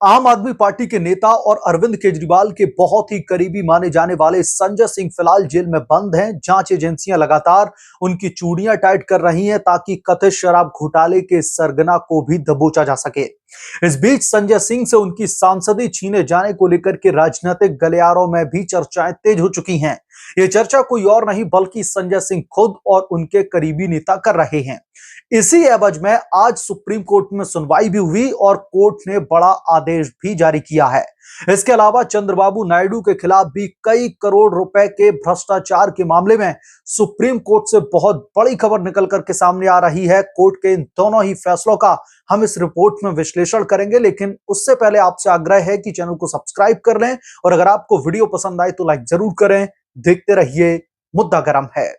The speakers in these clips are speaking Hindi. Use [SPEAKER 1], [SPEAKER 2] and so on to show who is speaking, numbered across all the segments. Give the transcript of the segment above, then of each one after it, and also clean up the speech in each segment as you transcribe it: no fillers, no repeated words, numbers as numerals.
[SPEAKER 1] आम आदमी पार्टी के नेता और अरविंद केजरीवाल के बहुत ही करीबी माने जाने वाले संजय सिंह फिलहाल जेल में बंद हैं। जांच एजेंसियां लगातार उनकी चूड़ियां टाइट कर रही हैं ताकि कथित शराब घोटाले के सरगना को भी दबोचा जा सके। इस बीच संजय सिंह से उनकी सांसदी छीने जाने को लेकर के राजनीतिक गलियारों में भी चर्चाएं तेज हो चुकी हैं। ये चर्चा कोई और नहीं बल्कि संजय सिंह खुद और उनके करीबी नेता कर रहे हैं। इसी एवज में आज सुप्रीम कोर्ट में सुनवाई भी हुई और कोर्ट ने बड़ा आदेश भी जारी किया है। इसके अलावा चंद्रबाबू नायडू के खिलाफ भी कई करोड़ रुपए के भ्रष्टाचार के मामले में सुप्रीम कोर्ट से बहुत बड़ी खबर निकल करके सामने आ रही है। कोर्ट के इन दोनों ही फैसलों का हम इस रिपोर्ट में विश्लेषण करेंगे, लेकिन उससे पहले आपसे आग्रह है कि चैनल को सब्सक्राइब कर लें और अगर आपको वीडियो पसंद आए तो लाइक जरूर करें। देखते रहिए, मुद्दा गरम है।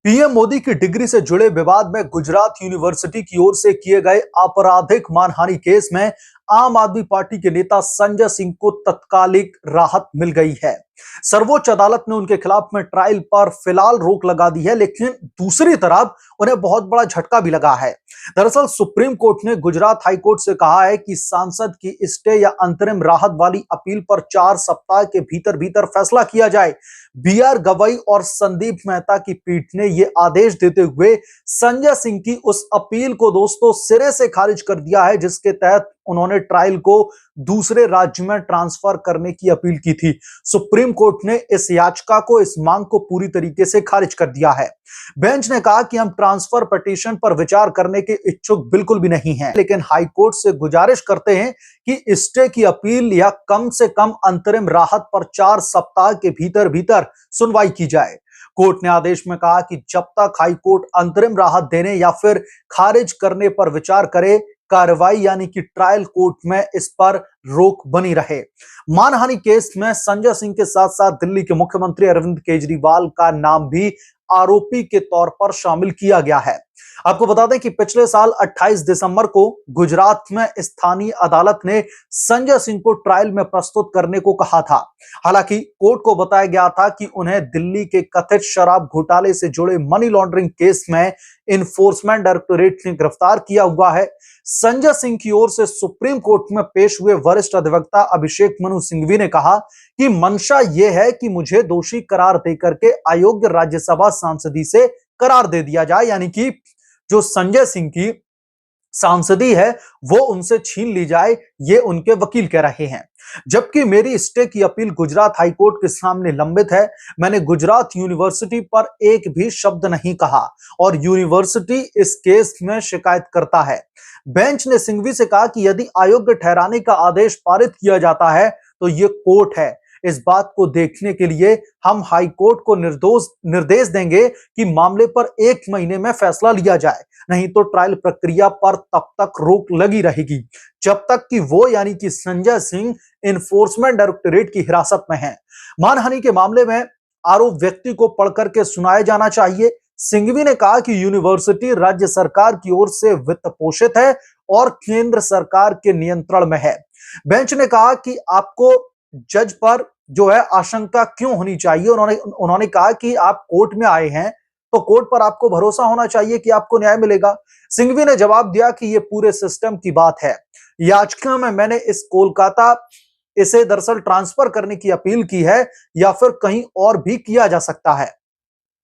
[SPEAKER 1] पीएम मोदी की डिग्री से जुड़े विवाद में गुजरात यूनिवर्सिटी की ओर से किए गए आपराधिक मानहानि केस में आम आदमी पार्टी के नेता संजय सिंह को तत्कालिक राहत मिल गई है। सर्वोच्च अदालत ने उनके खिलाफ में ट्रायल पर फिलहाल रोक लगा दी है, लेकिन दूसरी तरफ उन्हें बहुत बड़ा झटका भी लगा है। दरअसल सुप्रीम कोर्ट ने गुजरात हाई कोर्ट से कहा है कि सांसद की स्टे या अंतरिम राहत वाली अपील पर 4 सप्ताह के भीतर भीतर फैसला किया जाए। बीआर गवई और संदीप मेहता की पीठ ने यह आदेश देते हुए संजय सिंह की उस अपील को दोस्तों सिरे से खारिज कर दिया है, जिसके तहत उन्होंने ट्रायल को दूसरे राज्य में ट्रांसफर करने की अपील की थी। सुप्रीम कोर्ट ने इस याचिका को, इस मांग को पूरी तरीके से खारिज कर दिया है। बेंच ने कहा कि हम ट्रांसफर पिटीशन पर विचार करने के इच्छुक बिल्कुल भी नहीं हैं, लेकिन हाई कोर्ट से गुजारिश करते हैं कि स्टे की अपील या कम से कम अंतरिम राहत पर 4 सप्ताह के भीतर भीतर सुनवाई की जाए। कोर्ट ने आदेश में कहा कि जब तक हाई कोर्ट अंतरिम राहत देने या फिर खारिज करने पर विचार करे, कार्रवाई यानी कि ट्रायल कोर्ट में इस पर रोक बनी रहे। मानहानि केस में संजय सिंह के साथ साथ दिल्ली के मुख्यमंत्री अरविंद केजरीवाल का नाम भी आरोपी के तौर पर शामिल किया गया है। आपको बता दें कि पिछले साल 28 दिसंबर को गुजरात में स्थानीय अदालत ने संजय सिंह को ट्रायल में प्रस्तुत करने को कहा था। हालांकि कोर्ट को बताया गया था कि उन्हें दिल्ली के कथित शराब घोटाले से जुड़े मनी लॉन्ड्रिंग केस में इन्फोर्समेंट डायरेक्टोरेट ने गिरफ्तार किया हुआ है। संजय सिंह की ओर से सुप्रीम कोर्ट में पेश हुए वरिष्ठ अधिवक्ता अभिषेक मनु सिंघवी ने कहा कि मंशा यह है कि मुझे दोषी करार देकर के अयोग्य राज्यसभा सांसदी से करार दे दिया जाए, यानी कि जो संजय सिंह की सांसदी है वो उनसे छीन ली जाए, ये उनके वकील कह रहे हैं। जबकि मेरी स्टे की अपील गुजरात हाईकोर्ट के सामने लंबित है। मैंने गुजरात यूनिवर्सिटी पर एक भी शब्द नहीं कहा और यूनिवर्सिटी इस केस में शिकायत करता है। बेंच ने सिंघवी से कहा कि यदि अयोग्य ठहराने का आदेश पारित किया जाता है तो ये कोर्ट है। इस बात को देखने के लिए हम हाई कोर्ट को निर्देश देंगे कि मामले पर 1 महीने में फैसला लिया जाए, नहीं तो ट्रायल प्रक्रिया पर तब तक रोक लगी रहेगी जब तक कि वो यानी कि संजय सिंह इन्फोर्समेंट डायरेक्टोरेट की हिरासत में है। मानहानि के मामले में आरोप व्यक्ति को पढ़ करके सुनाया जाना चाहिए। सिंघवी ने कहा कि यूनिवर्सिटी राज्य सरकार की ओर से वित्त पोषित है और केंद्र सरकार के नियंत्रण में है। बेंच ने कहा कि आपको जज पर जो है आशंका क्यों होनी चाहिए। उन्होंने कहा कि आप कोर्ट में आए हैं तो कोर्ट पर आपको भरोसा होना चाहिए कि आपको न्याय मिलेगा। सिंघवी ने जवाब दिया कि यह पूरे सिस्टम की बात है। याचिका में मैंने इसे दरअसल ट्रांसफर करने की अपील की है या फिर कहीं और भी किया जा सकता है।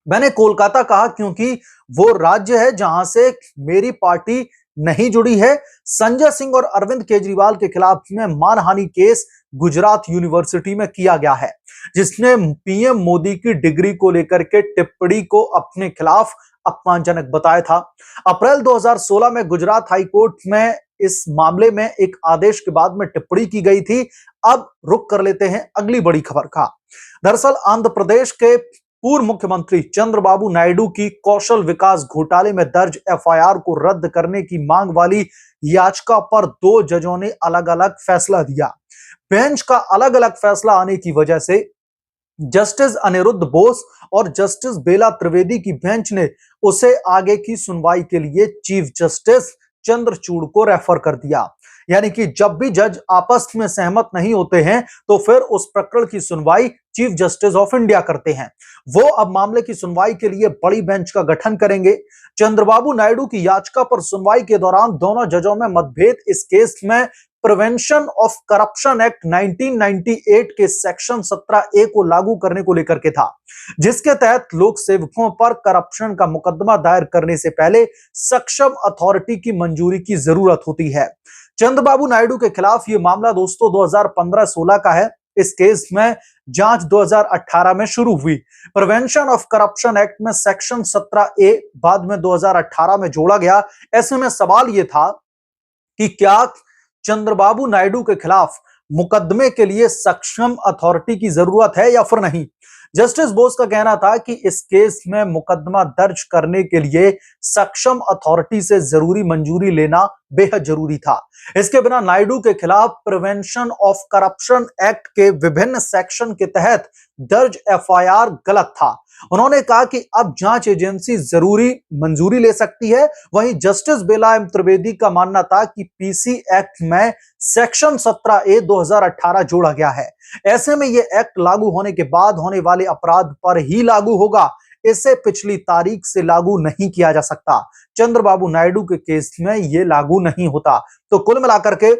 [SPEAKER 1] मैंने कोलकाता कहा क्योंकि वो राज्य है जहां से मेरी पार्टी नहीं जुड़ी है। संजय सिंह और अरविंद केजरीवाल के खिलाफ में मानहानि केस गुजरात यूनिवर्सिटी में किया गया है, जिसने पीएम मोदी की डिग्री को लेकर के टिप्पणी को अपने खिलाफ अपमानजनक बताया था। अप्रैल 2016 में गुजरात हाई कोर्ट में इस मामले में एक आदेश के बाद में टिप्पणी की गई थी। अब रुक कर लेते हैं अगली बड़ी खबर का। दरअसल आंध्र प्रदेश के पूर्व मुख्यमंत्री चंद्रबाबू नायडू की कौशल विकास घोटाले में दर्ज एफआईआर को रद्द करने की मांग वाली याचिका पर 2 जजों ने अलग अलग फैसला दिया। बेंच का अलग अलग फैसला आने की वजह से जस्टिस अनिरुद्ध बोस और जस्टिस बेला त्रिवेदी की बेंच ने उसे आगे की सुनवाई के लिए चीफ जस्टिस चंद्रचूड़ को रेफर कर दिया। यानी कि जब भी जज आपस में सहमत नहीं होते हैं तो फिर उस प्रकरण की सुनवाई चीफ जस्टिस ऑफ इंडिया करते हैं। वो अब मामले की सुनवाई के लिए बड़ी बेंच का गठन करेंगे। चंद्रबाबू नायडू की याचिका पर सुनवाई के दौरान दोनों जजों में मतभेद इस केस में प्रिवेंशन ऑफ करप्शन एक्ट 1998 के सेक्शन 17A को लागू करने को लेकर के था, जिसके तहत लोक सेवकों पर करप्शन का मुकदमा दायर करने से पहले सक्षम अथॉरिटी की मंजूरी की जरूरत होती है। चंद्रबाबू नायडू के खिलाफ यह मामला दोस्तों 2015-16 का है। इस केस में जांच 2018 में शुरू हुई। प्रिवेंशन ऑफ करप्शन एक्ट में सेक्शन 17A बाद में 2018 में जोड़ा गया। ऐसे में सवाल यह था कि क्या चंद्रबाबू नायडू के खिलाफ मुकदमे के लिए सक्षम अथॉरिटी की जरूरत है या फिर नहीं। जस्टिस बोस का कहना था कि इस केस में मुकदमा दर्ज करने के लिए सक्षम अथॉरिटी से जरूरी मंजूरी लेना बेहद जरूरी था। इसके बिना नायडू के खिलाफ प्रिवेंशन ऑफ करप्शन एक्ट के विभिन्न सेक्शन के तहत दर्ज एफआईआर गलत था। उन्होंने कहा कि अब जांच एजेंसी जरूरी मंजूरी ले सकती है। वहीं जस्टिस बेला एम त्रिवेदी का मानना था कि पीसी एक्ट में सेक्शन 17A 2018 जोड़ा गया है। ऐसे में यह एक्ट लागू होने के बाद होने वाले अपराध पर ही लागू होगा। इसे पिछली तारीख से लागू नहीं किया जा सकता। चंद्रबाबू नायडू के केस में यह लागू नहीं होता। तो कुल मिलाकर के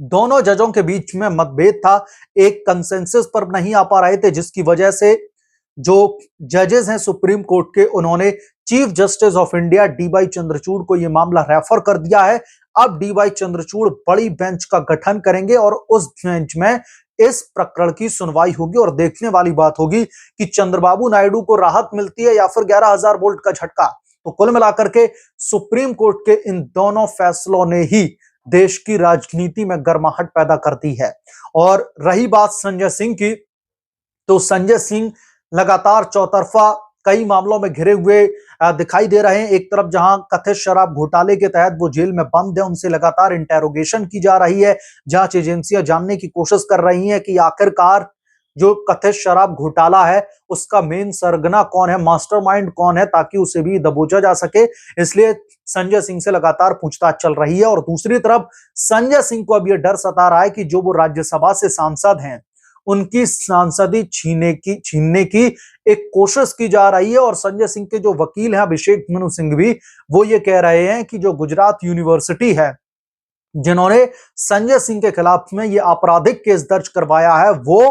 [SPEAKER 1] दोनों जजों के बीच में मतभेद था, एक कंसेंसस पर नहीं आ पा रहे थे, जिसकी वजह से जो जजेस हैं सुप्रीम कोर्ट के, उन्होंने chief justice of India D.Y.. Chandrachud को यह मामला रेफर कर दिया है। अब डी.वाई. चंद्रचूड़ बड़ी बेंच का गठन करेंगे और उस बेंच में इस प्रकरण की सुनवाई होगी और देखने वाली बात होगी कि चंद्रबाबू नायडू को राहत मिलती है या फिर 11,000 वोल्ट का झटका। तो कुल मिलाकर के सुप्रीम कोर्ट के इन दोनों फैसलों ने ही देश की राजनीति में गर्माहट पैदा कर दी है। और रही बात संजय सिंह की, तो संजय सिंह लगातार चौतरफा कई मामलों में घिरे हुए दिखाई दे रहे हैं। एक तरफ जहां कथित शराब घोटाले के तहत वो जेल में बंद है, उनसे लगातार इंटेरोगेशन की जा रही है। जांच एजेंसियां जानने की कोशिश कर रही हैं कि आखिरकार जो कथित शराब घोटाला है उसका मेन सरगना कौन है, मास्टरमाइंड कौन है, ताकि उसे भी दबोचा जा सके। इसलिए संजय सिंह से लगातार पूछताछ चल रही है। और दूसरी तरफ संजय सिंह को अब यह डर सता रहा है कि जो वो राज्यसभा से सांसद हैं, उनकी सांसदी छीनने की एक कोशिश की जा रही है। और संजय सिंह के जो वकील हैं अभिषेक मनु सिंघवी, वो ये कह रहे हैं कि जो गुजरात यूनिवर्सिटी है जिन्होंने संजय सिंह के खिलाफ में ये आपराधिक केस दर्ज करवाया है, वो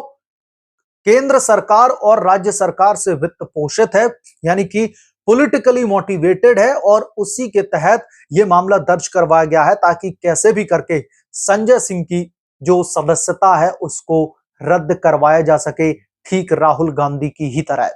[SPEAKER 1] केंद्र सरकार और राज्य सरकार से वित्त पोषित है, यानी कि पॉलिटिकली मोटिवेटेड है। और उसी के तहत यह मामला दर्ज करवाया गया है ताकि कैसे भी करके संजय सिंह की जो सदस्यता है उसको रद्द करवाया जा सके, ठीक राहुल गांधी की ही तरह।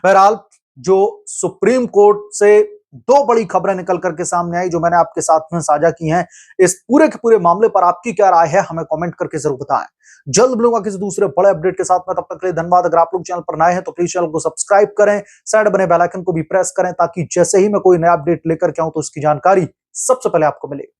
[SPEAKER 1] बहरहाल जो सुप्रीम कोर्ट से दो बड़ी खबरें निकल करके सामने आई, जो मैंने आपके साथ में साझा की हैं, इस पूरे के पूरे मामले पर आपकी क्या राय है हमें कमेंट करके जरूर बताएं। जल्द मिलूंगा किसी दूसरे बड़े अपडेट के साथ में, तब तक के लिए धन्यवाद। अगर आप लोग चैनल पर नए हैं तो प्लीज चैनल को सब्सक्राइब करें, साइड बने बेल आइकन को भी प्रेस करें ताकि जैसे ही मैं कोई नया अपडेट लेकर के आऊं तो उसकी जानकारी सबसे पहले आपको मिले।